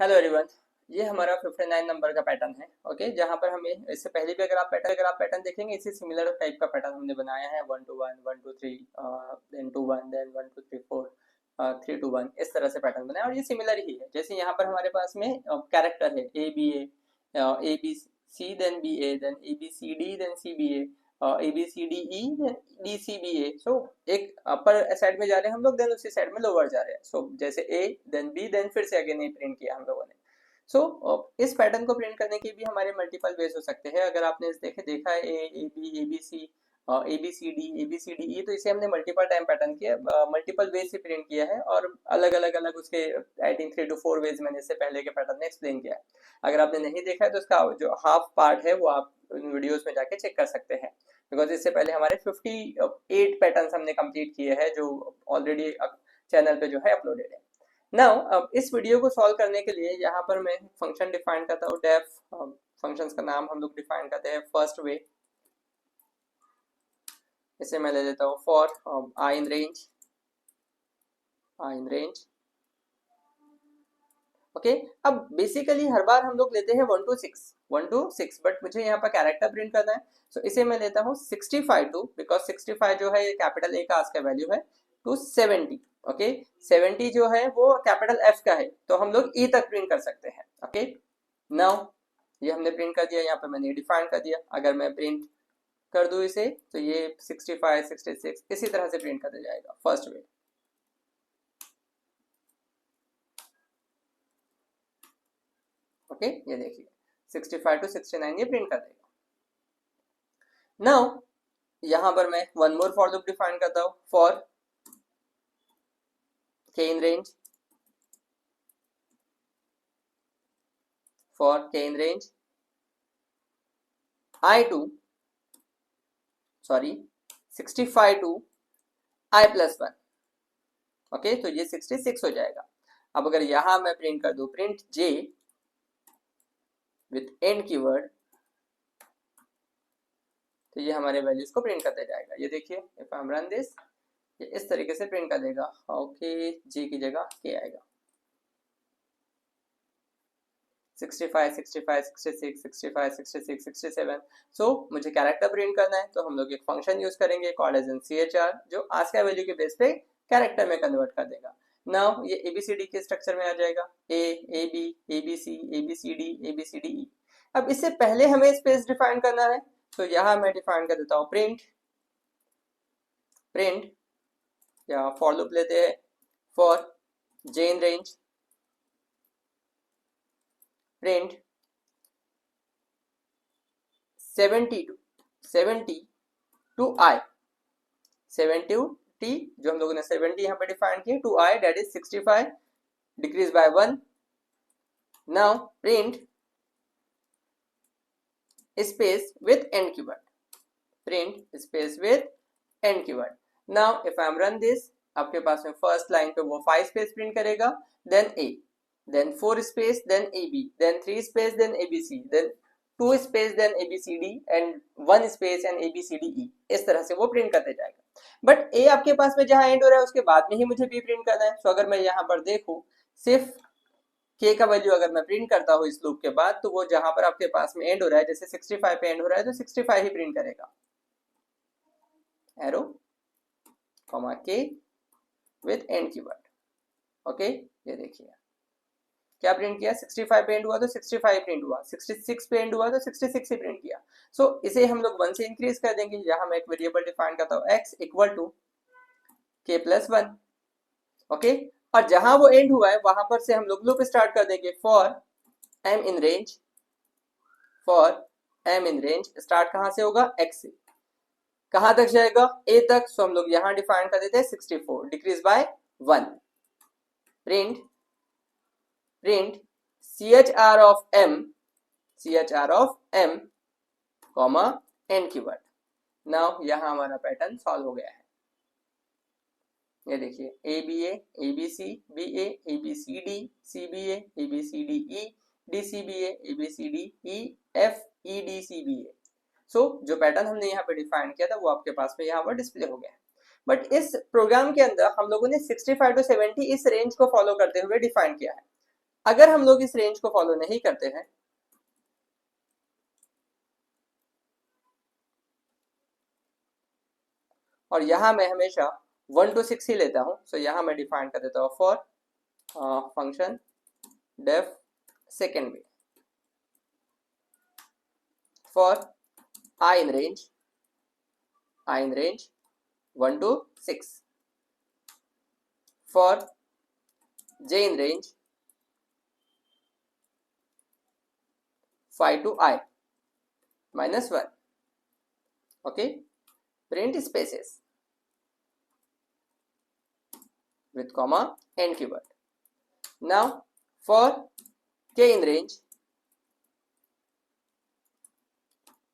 Hello everyone. ये हमारा 59 number का पैटर्न है। ओके, जहाँ पर हमें इससे पहले भी अगर आप पैटर्न देखेंगे, इसी सिमिलर टाइप का पैटर्न हमने बनाया है। 1 to 1, 1 to 3, then 2 1, then 1 2 3 4, 3 to 1, इस तरह से पैटर्न बनाया और ये सिमिलर ही है। जैसे यहाँ पर हमारे पास में कैरेक्टर है A B C, then B A, then A B C D, then C B A B C D E, then D C B A. So एक अपर साइड में जा रहे हैं हम लोग, देन उसी साइड में लोअर जा रहे हैं। सो जैसे ए देन बी, देन फिर से अगेन ए प्रिंट किया हम लोगों ने। इस पैटर्न को प्रिंट करने के भी हमारे मल्टीपल वेज हो सकते हैं। अगर आपने देखा है A B C, A B C D, A B C D E, तो इसे हमने मल्टीपल टाइम पैटर्न किया, मल्टीपल वेज से प्रिंट किया है और अलग अलग अलग उसके आई थिंक 3 to 4 वेज मैंने इससे पहले के पैटर्न में एक्सप्लेन किया है। अगर आपने नहीं देखा है तो उसका जो हाफ पार्ट है वो आप वीडियोस में जाके चेक कर सकते हैं, बिकॉज इससे पहले हमारे 58 पैटर्न हमने कंप्लीट किए हैं जो ऑलरेडी चैनल पे जो है अपलोडेड है। नाउ अब इस वीडियो को सॉल्व करने के लिए यहाँ पर मैं फंक्शन डिफाइन करता हूँ। डेफ फंक्शंस का नाम हम लोग डिफाइन करते हैं फर्स्ट वे। इसे मैं ले लेता हूँ for I in range, okay. अब बेसिकली हर बार हम लोग लेते हैं 1 to 6, बट मुझे यहाँ पर कैरेक्टर प्रिंट करना है। सो इसे मैं लेता हूँ 65 टू, बिकॉज 65 जो है ये कैपिटल ए का आज का वैल्यू है, टू 70। ओके, 70 जो है वो कैपिटल एफ का है, तो हम लोग ई तक प्रिंट कर सकते हैं। ओके, नाउ ये हमने प्रिंट कर दिया, यहाँ पे मैंने डिफाइन कर दिया। अगर मैं प्रिंट कर दूं इसे तो ये 65 66 इसी तरह से प्रिंट कर दिया जाएगा फर्स्ट वे। ओके, ये देखिए 65 to 69 ये प्रिंट कर देगा। नाउ यहां पर मैं one more for loop define करता हूं for k in range, i to 65 to i plus 1। Okay, तो ये 66 हो जाएगा। अब अगर यहां मैं प्रिंट कर दूं print j with end keyword, तो ये हमारे वैल्यूज को प्रिंट करते जाएगा। ये देखिए if I am run this, ये इस तरीके से प्रिंट कर देगा। ओके, जी की जगह के आएगा। 65 65 66 65 66 67। सो मुझे कैरेक्टर प्रिंट करना है तो हम लोग एक फंक्शन यूज करेंगे कॉल्ड एज एन CHR, जो आज का वैल्यू के बेस पे कैरेक्टर में कन्वर्ट कर देगा। नाउ ये ABCD के स्ट्रक्चर में आ जाएगा, A B ABC ABCD ABCDE। अब इससे पहले हमें स्पेस डिफाइन करना है, तो यहां मैं डिफाइन कर देता हूं प्रिंट या फॉर लूप लेते हैं for j in range, print 70 to i, 70 जो हम लोगों ने 70 यहाँ पे डिफाइन किया, to i that is 65, decrease by 1। Now print space with end keyword, now if I am run this, आपके पास में फर्स्ट लाइन पे वो 5 स्पेस प्रिंट करेगा, then a, then 4 space, then AB, then 3 space, then ABC, then 2 space, then ABCD and 1 space and ABCDE। इस तरह से वो प्रिंट करते जाएगा। बट A आपके पास में जहां एंड हो रहा है उसके बाद में ही मुझे B प्रिंट करना है। सो अगर मैं यहाँ पर देखूं सिर्फ K का वैल्यू अगर मैं प्रिंट करता हूँ इस लूप के बाद, तो वो जहां पर आपके पास में एंड हो रहा है, जैसे 65 पे एंड हो रहा है तो 65 ही प्रिंट करेगा। Arrow comma K with end keyword. Okay, ये देखिए क्या प्रिंट किया, 65 पे एंड हुआ तो 65 प्रिंट हुआ, 66 पे एंड हुआ तो 66 ही प्रिंट किया। सो इसे हम लोग 1 से इंक्रीज कर देंगे। यहां मैं एक वेरिएबल डिफाइन करता हूं x equal to k plus 1। Okay, और जहां वो एंड हुआ है वहां पर से हम लोग लूप स्टार्ट कर देंगे for m in range. Start कहां से होगा, x से, कहां तक जाएगा, a तक। सो हम लोग यहां डिफाइन कर देते हैं 64, decrease by 1। Print CHR of m comma end keyword. Now यहां हमारा पैटर्न सॉल्व हो गया है। ये देखिए ABA ABC BA ABCD CBA ABCDE DCBA ABCDE FEDCBA। सो जो पैटर्न हमने यहाँ पे डिफाइन किया था वो आपके पास में यहाँ पर डिस्प्ले हो गया है। बट इस प्रोग्राम के अंदर हम लोगों ने 65 to 70 इस रेंज को फॉलो करते हुए डिफाइन किया है। अगर हम लोग इस रेंज को फॉलो नहीं करते हैं और यहां मैं हमेशा 1 to 6 ही लेता हूं, सो यहां मैं डिफाइन कर देता हूं फॉर फंक्शन डेफ सेकेंड में for i in range 1 to 6, for j in range 5 to I minus 1. Okay, print spaces with comma and keyword. Now for k in range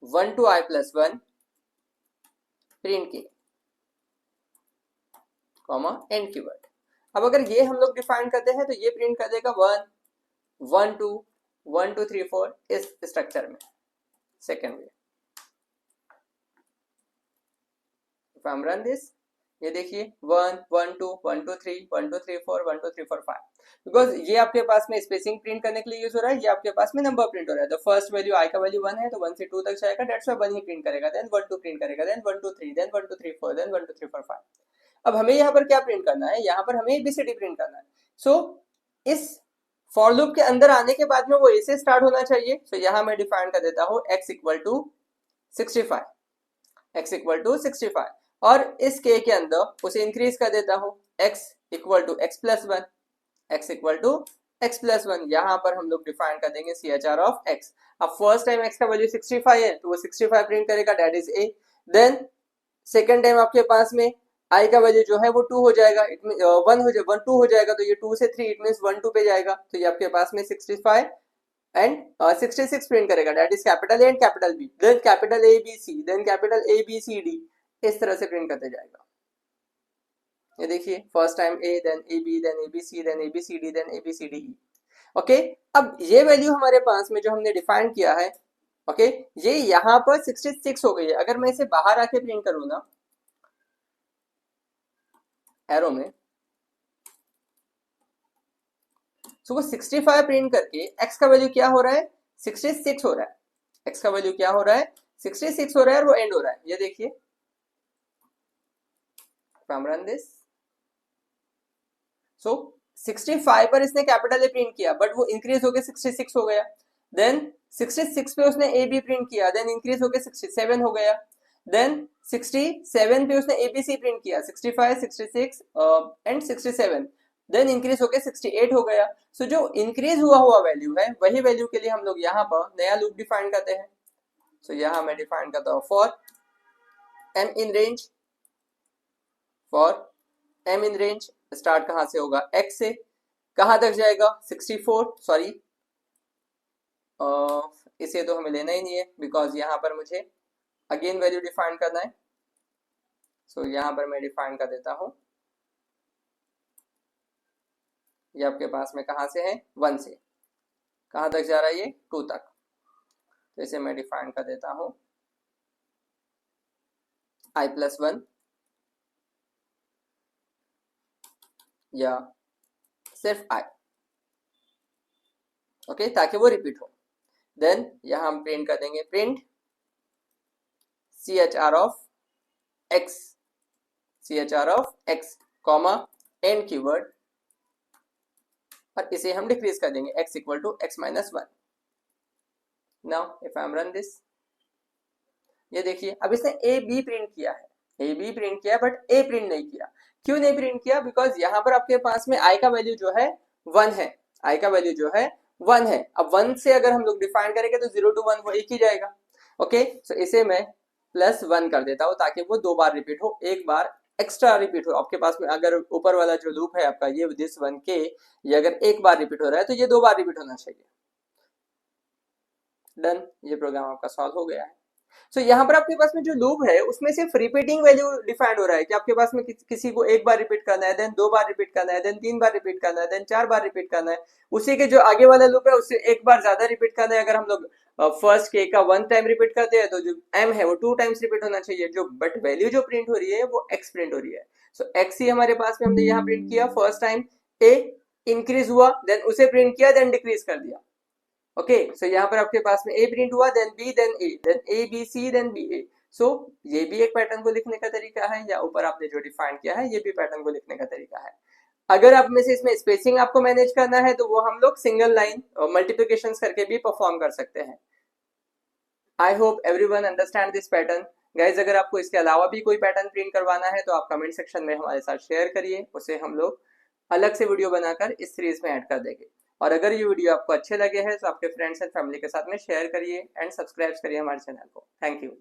1 to I plus 1, print k comma and keyword. अब अगर ये हम लोग define करते हैं तो ये print कर देगा 1 1 2 1 2 3 4 इस स्ट्रक्चर में सेकेंड में. If I am run this, ये देखिए 1 1 2 1 2 3 1 2 3 4 1 2 3 4 5, बिकॉज ये आपके पास में स्पेसिंग प्रिंट करने के लिए यूज हो रहा है, ये आपके पास में नंबर प्रिंट हो रहा है. द फर्स्ट वैल्यू i का वैल्यू 1 है तो 1 से 2 तक जाएगा, दैट्स व्हाई 1 ही प्रिंट करेगा, देन 1 2 प्रिंट करेगा, देन 1 2 3, देन 1 2 3 4, देन 1 2 3 4 5. अब हमें यहाँ पर क्या प्रिंट करना है, यहाँ पर हमें ABCD प्रिंट करना है. सो इस फॉर लूप के अंदर आने के बाद में वो ए से स्टार्ट होना चाहिए. सो यहाँ मैं डिफाइन कर देता हूँ x equal to 65, x equal to 65, और इस k के अंदर उसे इंक्रीज कर देता हूँ x equal to x plus 1, x equal to x plus 1. यहाँ पर हम लोग डिफाइन कर देंगे CHR ऑफ x. अब फर्स्ट टाइम x का वैल्यू 65 है तो वो 65 प्रिंट करेगा, that is a. Then second time आपके पास में i का वैल्यू जो है वो 2 हो जाएगा, 1 हो जाएगा, 2 हो जाएगा, तो ये 2 से 3 इट मींस 1 2 पे जाएगा, तो ये आपके पास में 65 एंड 66 प्रिंट करेगा, that is capital A and capital B, then capital ABC, then capital ABCD, इस तरह से प्रिंट करते जाएगा. ये देखिए first time A, then AB, then ABC, then ABCD, then ABCDE. Okay, अब ये वैल्यू हमारे पास में जो हमने डिफाइन किया है, ओके, ये यहाँ पर 66 हो गई है. अगर मैं इसे बाहर आके प्रिंट करूँ ना एरो में, सो वो 65 प्रिंट करके x का वैल्यू क्या हो रहा है, 66 हो रहा है. x का वैल्यू क्या हो रहा है, 66 हो रहा है, और वो एंड हो रहा है. ये देखिए रन दिस, सो 65 पर इसने कैपिटल A प्रिंट किया बट वो इंक्रीज होके 66 हो गया. देन 66 पे उसने AB प्रिंट किया, देन इंक्रीज होके 67 हो गया. देन 67 पे उसने ABC प्रिंट किया, 65 66 एंड 67, देन इंक्रीज होके 68 हो गया. सो जो इंक्रीज हुआ वैल्यू है वही वैल्यू के लिए हम लोग यहाँ पर नया लूप डिफाइन करते हैं. सो यहाँ मैं डिफाइन करता हूँ for m in range, for m in range start कहां से होगा, x से, कहां तक जाएगा 64, सॉरी इसे तो हमें लेना ही नहीं है बिकॉज यहां पर मुझे अगेन वैल्यू डिफाइन करना है. सो यहां पर मैं डिफाइन कर देता हूं, ये आपके पास में कहां से है, 1 से, कहां तक जा रहा है ये 2 तक, तो इसे मैं डिफाइन कर देता हूं i प्लस 1 या सिर्फ i, ओके, ताकि वो रिपीट हो. देन यहां हम प्रिंट कर देंगे print CHR of x, CHR of x comma end keyword, और इसे हम डिक्रीज कर देंगे x equal to x minus 1. Now if I am run this, ये देखिए अब इसने AB प्रिंट किया है, AB प्रिंट किया बट A प्रिंट नहीं किया. क्यों नहीं प्रिंट किया, बिकॉज यहाँ पर आपके पास में i का वैल्यू जो है 1 है, i का वैल्यू जो है 1 है. अब 1 से अगर हम लोग डिफाइन करेंगे तो 0 to 1 वो एक ही जाएगा. ओके, सो इसे मैं प्लस 1 कर देता हूँ ताकि वो 2 बार रिपीट हो, एक बार एक्स्ट्रा रिपीट हो. आपके पास में अगर ऊपर वाला जो लूप है आपका ये दिस 1k, ये अगर एक बार रिपीट हो रहा है तो ये 2 बार रिपीट होना चाहिए. डन, ये प्रोग्राम आपका सॉल्व हो गया है. सो यहाँ पर आपके पास में जो लूप है उसमें सिर्फ रिपीटिंग वैल्यू डिफाइंड हो रहा है कि आपके पास में किसी को एक बार रिपीट करना है, देन 2 बार रिपीट करना है, देन 3 बार रिपीट करना है, देन 4 बार रिपीट करना है. उसी के जो आगे वाला लूप है उससे एक बार ज्यादा रिपीट करना है. अगर हम लोग फर्स्ट के का 1 टाइम रिपीट करते हैं तो जो m है वो 2 टाइम्स रिपीट होना चाहिए, जो बट वैल्यू जो प्रिंट हो रही है वो x प्रिंट हो रही है. सो x ही हमारे पास में हमने यहाँ प्रिंट किया फर्स्ट टाइम a, इंक्रीज हुआ, देन उसे प्रिंट किया, देन डिक्रीज कर दिया। ओके, सो यहाँ पर आपके पास में ए प्रिंट हुआ, then B, then A, then A B C, then B A. So ये भी एक पैटर्न को लिखने का तरीका है, या ऊपर आपने जो डिफाइन किया है ये भी पैटर्न को लिखने का तरीका है। अगर आप में से इसमें स्पेसिंग आपको मैनेज करना है तो वो हम लोग सिंगल लाइन मल्टीप्लिकेशन करके भी परफॉर्म कर सकते हैं। I hope everyone understand this pattern. Guys, अगर आपको इसके अलावा भी कोई पैटर्न प्रिंट करवाना है तो आप कमेंट सेक्शन में हमारे साथ शेयर करिए, उसे हम लोग अलग से वीडियो बनाकर इस सीरीज में ऐड कर देंगे। और अगर ये वीडियो आपको अच्छे लगे हैं तो आपके फ्रेंड्स एंड फैमिली के साथ में शेयर करिए एंड सब्सक्राइब करिए हमारे चैनल को। Thank you.